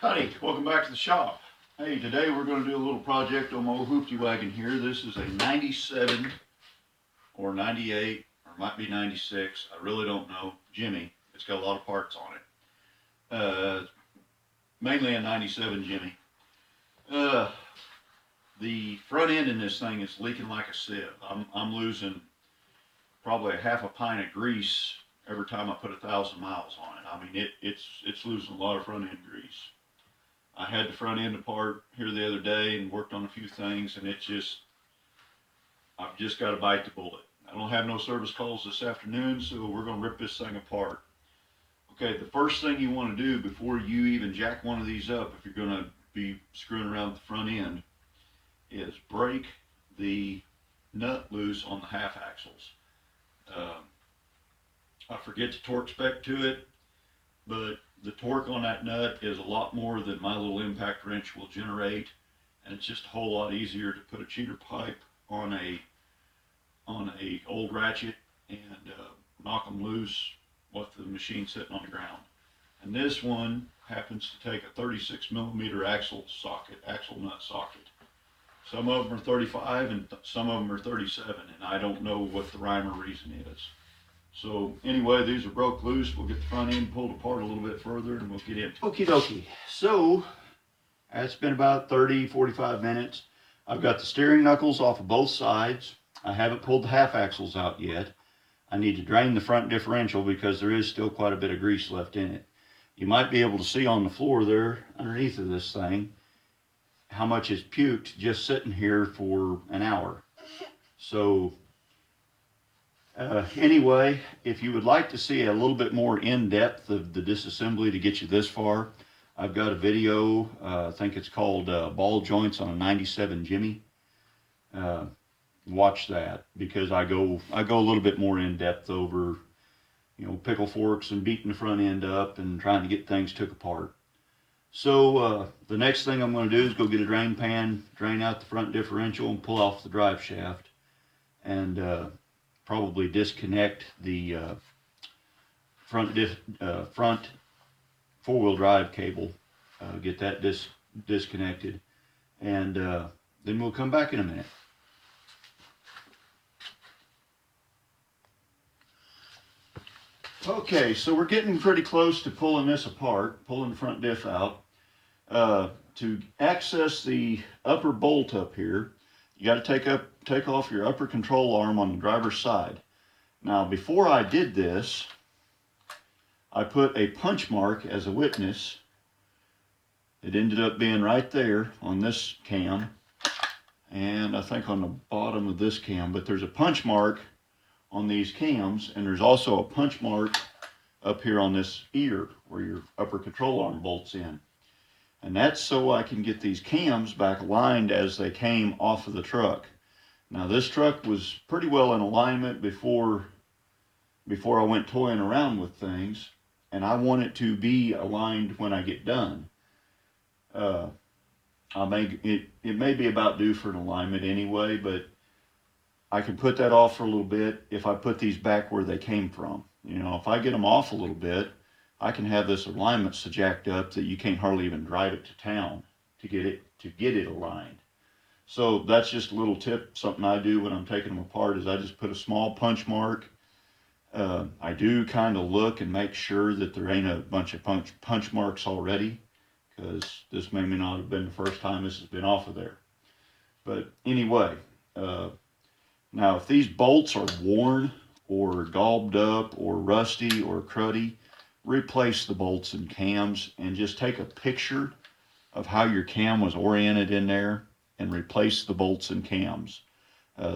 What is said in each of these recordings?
Howdy, welcome back to the shop. Hey, today we're going to do a little project on my old hoopty wagon here. This is a 97 or 98, or might be 96, I really don't know, Jimmy. It's got a lot of parts on it. Mainly a 97 Jimmy. The front end in this thing is leaking like a sieve. I'm losing probably a half a pint of grease every time I put 1,000 miles on it. I mean, it's losing a lot of front end grease. I had the front end apart here the other day and worked on a few things, and I've just got to bite the bullet. I don't have no service calls this afternoon, so we're going to rip this thing apart. Okay, the first thing you want to do before you even jack one of these up, if you're going to be screwing around the front end, is break the nut loose on the half axles. I forget the torque spec to it, but the torque on that nut is a lot more than my little impact wrench will generate, and it's just a whole lot easier to put a cheater pipe on a old ratchet and knock them loose with the machine sitting on the ground. And this one happens to take a 36 millimeter axle nut socket. Some of them are 35 and some of them are 37, and I don't know what the rhyme or reason is. So anyway, these are broke loose. We'll get the front end pulled apart a little bit further and we'll get into it. Okie dokie. So it's been about 30, 45 minutes. I've got the steering knuckles off of both sides. I haven't pulled the half axles out yet. I need to drain the front differential because there is still quite a bit of grease left in it. You might be able to see on the floor there underneath of this thing how much is puked just sitting here for an hour. So anyway, if you would like to see a little bit more in-depth of the disassembly to get you this far, I've got a video, I think it's called Ball Joints on a 97 Jimmy. Watch that, because I go a little bit more in-depth over, pickle forks and beating the front end up and trying to get things took apart. So the next thing I'm going to do is go get a drain pan, drain out the front differential and pull off the drive shaft, and probably disconnect the front four-wheel drive cable, get that disconnected, and then we'll come back in a minute. Okay, so we're getting pretty close to pulling this apart, pulling the front diff out. To access the upper bolt up here, you got to take off your upper control arm on the driver's side. Now, before I did this, I put a punch mark as a witness. It ended up being right there on this cam, and I think on the bottom of this cam, but there's a punch mark on these cams, and there's also a punch mark up here on this ear where your upper control arm bolts in. And that's so I can get these cams back aligned as they came off of the truck. Now, this truck was pretty well in alignment before I went toying around with things, and I want it to be aligned when I get done. It may be about due for an alignment anyway, but I can put that off for a little bit if I put these back where they came from. If I get them off a little bit, I can have this alignment so jacked up that you can't hardly even drive it to town to get it aligned. So that's just a little tip, something I do when I'm taking them apart, is I just put a small punch mark. I do kind of look and make sure that there ain't a bunch of punch marks already, because this may not have been the first time this has been off of there. But anyway, now if these bolts are worn or gobbed up or rusty or cruddy, replace the bolts and cams and just take a picture of how your cam was oriented in there and replace the bolts and cams.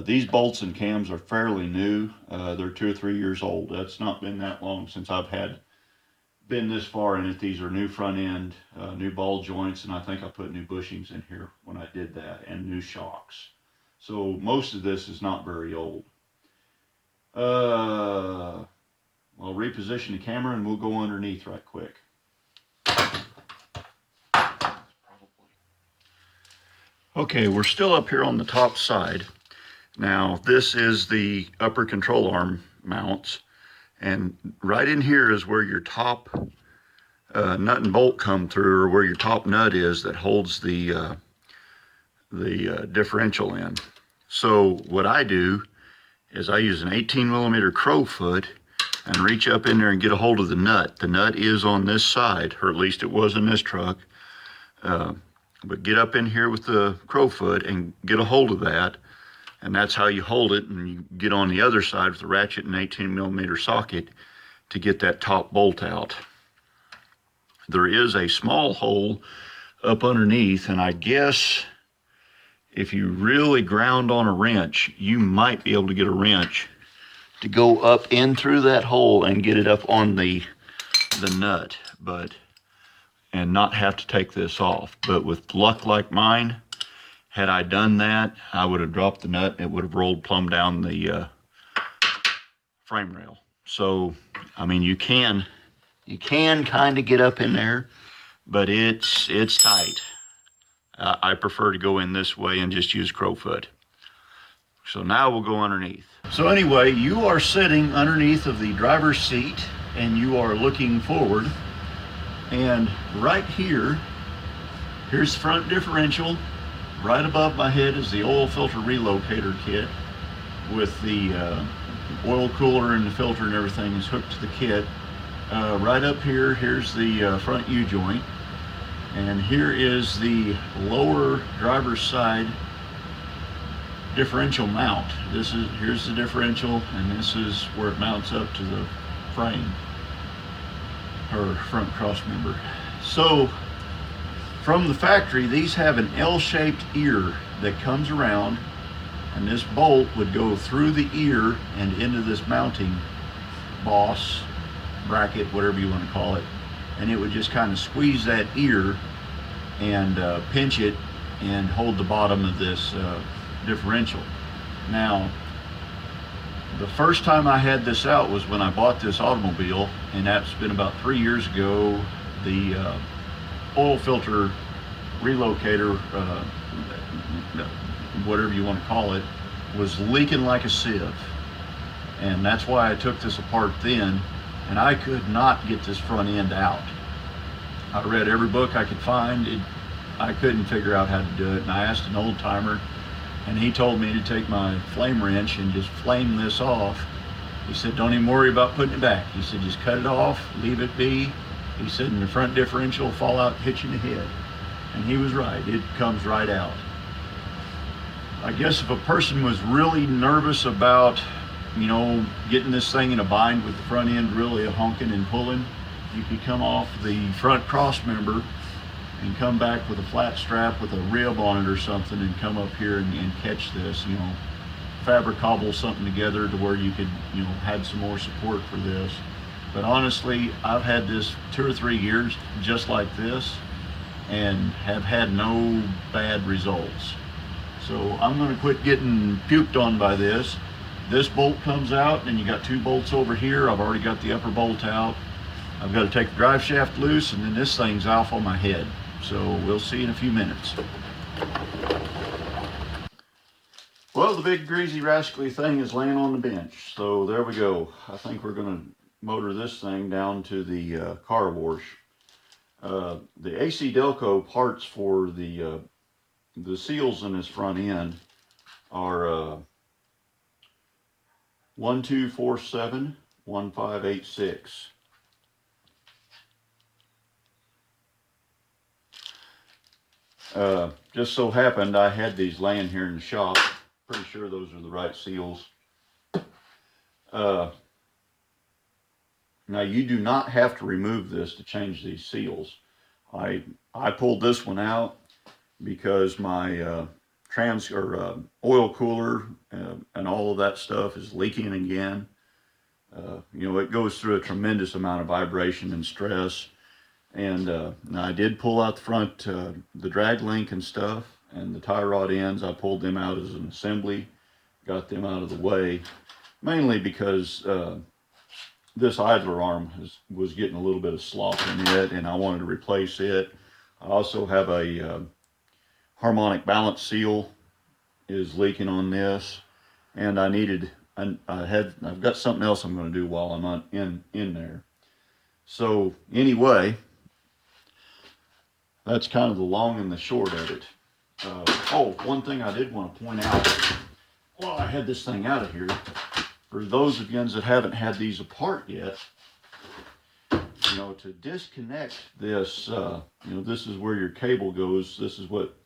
These bolts and cams are fairly new. They're 2 or 3 years old. That's not been that long since I've been this far in it. These are new front end, new ball joints, and I think I put new bushings in here when I did that, and new shocks. So most of this is not very old. I'll reposition the camera and we'll go underneath right quick. Okay, we're still up here on the top side. Now, this is the upper control arm mounts, and right in here is where your top nut and bolt come through, or where your top nut is that holds the differential in. So what I do is I use an 18 millimeter crow foot and reach up in there and get a hold of the nut. The nut is on this side, or at least it was in this truck. But get up in here with the crow foot and get a hold of that. And that's how you hold it. And you get on the other side with the ratchet and 18 millimeter socket to get that top bolt out. There is a small hole up underneath, and I guess if you really ground on a wrench, you might be able to get a wrench to go up in through that hole and get it up on the nut, and not have to take this off. But with luck like mine, had I done that, I would have dropped the nut and it would have rolled plumb down the frame rail. So, I mean, you can kind of get up in there, but it's tight. I prefer to go in this way and just use crowfoot. So now we'll go underneath. So anyway, you are sitting underneath of the driver's seat and you are looking forward. And right here, here's the front differential. Right above my head is the oil filter relocator kit with the oil cooler and the filter and everything is hooked to the kit. Right up here, here's the front U-joint. And here is the lower driver's side differential mount. Here's the differential, and this is where it mounts up to the frame, or front cross member. So from the factory, these have an L-shaped ear that comes around, and this bolt would go through the ear and into this mounting boss, bracket, whatever you want to call it, and it would just kind of squeeze that ear and pinch it and hold the bottom of this differential. Now, the first time I had this out was when I bought this automobile, and that's been about 3 years ago. The oil filter relocator, whatever you want to call it, was leaking like a sieve. And that's why I took this apart then, and I could not get this front end out. I read every book I could find. I couldn't figure out how to do it, and I asked an old timer, and he told me to take my flame wrench and just flame this off. He said, don't even worry about putting it back. He said, just cut it off, leave it be. He said, and the front differential will fall out, hit you in the head. And he was right, it comes right out. I guess if a person was really nervous about, getting this thing in a bind with the front end really honking and pulling, you could come off the front cross member and come back with a flat strap with a rib on it or something and come up here and catch this, fabric cobble something together to where you could, had some more support for this. But honestly, I've had this 2 or 3 years just like this and have had no bad results. So I'm gonna quit getting puked on by this. This bolt comes out and you got 2 bolts over here. I've already got the upper bolt out. I've got to take the drive shaft loose, and then this thing's off on my head. So we'll see in a few minutes. Well, the big greasy rascally thing is laying on the bench. So there we go. I think we're gonna motor this thing down to the car wash. The AC Delco parts for the seals in this front end are 12471586. Just so happened I had these laying here in the shop. Pretty sure those are the right seals. Now you do not have to remove this to change these seals. I pulled this one out because my oil cooler and all of that stuff is leaking again. It goes through a tremendous amount of vibration and stress. And now I did pull out the front, the drag link and stuff, and the tie rod ends. I pulled them out as an assembly, got them out of the way, mainly because this idler arm was getting a little bit of slop in it, and I wanted to replace it. I also have a harmonic balance seal is leaking on this, and I've got something else I'm going to do while I'm in there. So anyway, that's kind of the long and the short of it. Oh, one thing I did want to point out while I had this thing out of here, for those of you that haven't had these apart yet, you know, to disconnect this, you know, this is where your cable goes. This is what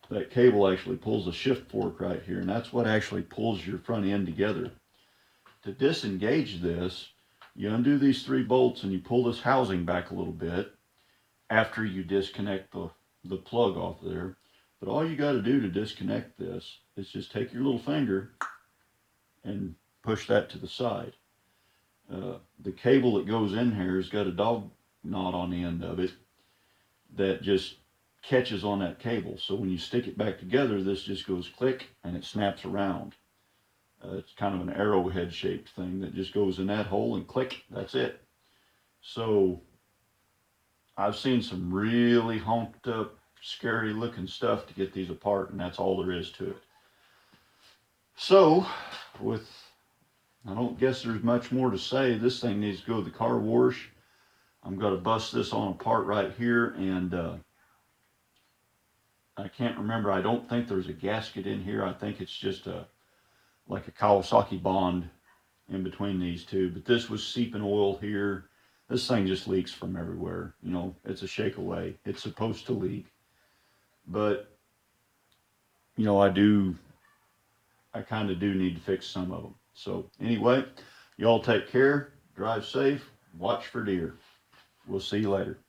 that cable actually pulls the shift fork right here, and that's what actually pulls your front end together. To disengage this, you undo these 3 bolts and you pull this housing back a little bit after you disconnect the plug off there. But all you got to do to disconnect this is just take your little finger and push that to the side. The cable that goes in here has got a dog knot on the end of it that just catches on that cable. So when you stick it back together, this just goes click and it snaps around. It's kind of an arrowhead shaped thing that just goes in that hole and click, that's it. So I've seen some really honked up, scary looking stuff to get these apart, and that's all there is to it. So, I don't guess there's much more to say. This thing needs to go to the car wash. I'm going to bust this on apart right here, and I can't remember. I don't think there's a gasket in here. I think it's just like a Kawasaki Bond in between these two. But this was seeping oil here. This thing just leaks from everywhere. You know, it's a shake away. It's supposed to leak. But, you know, I kind of do need to fix some of them. So anyway, y'all take care, drive safe, watch for deer. We'll see you later.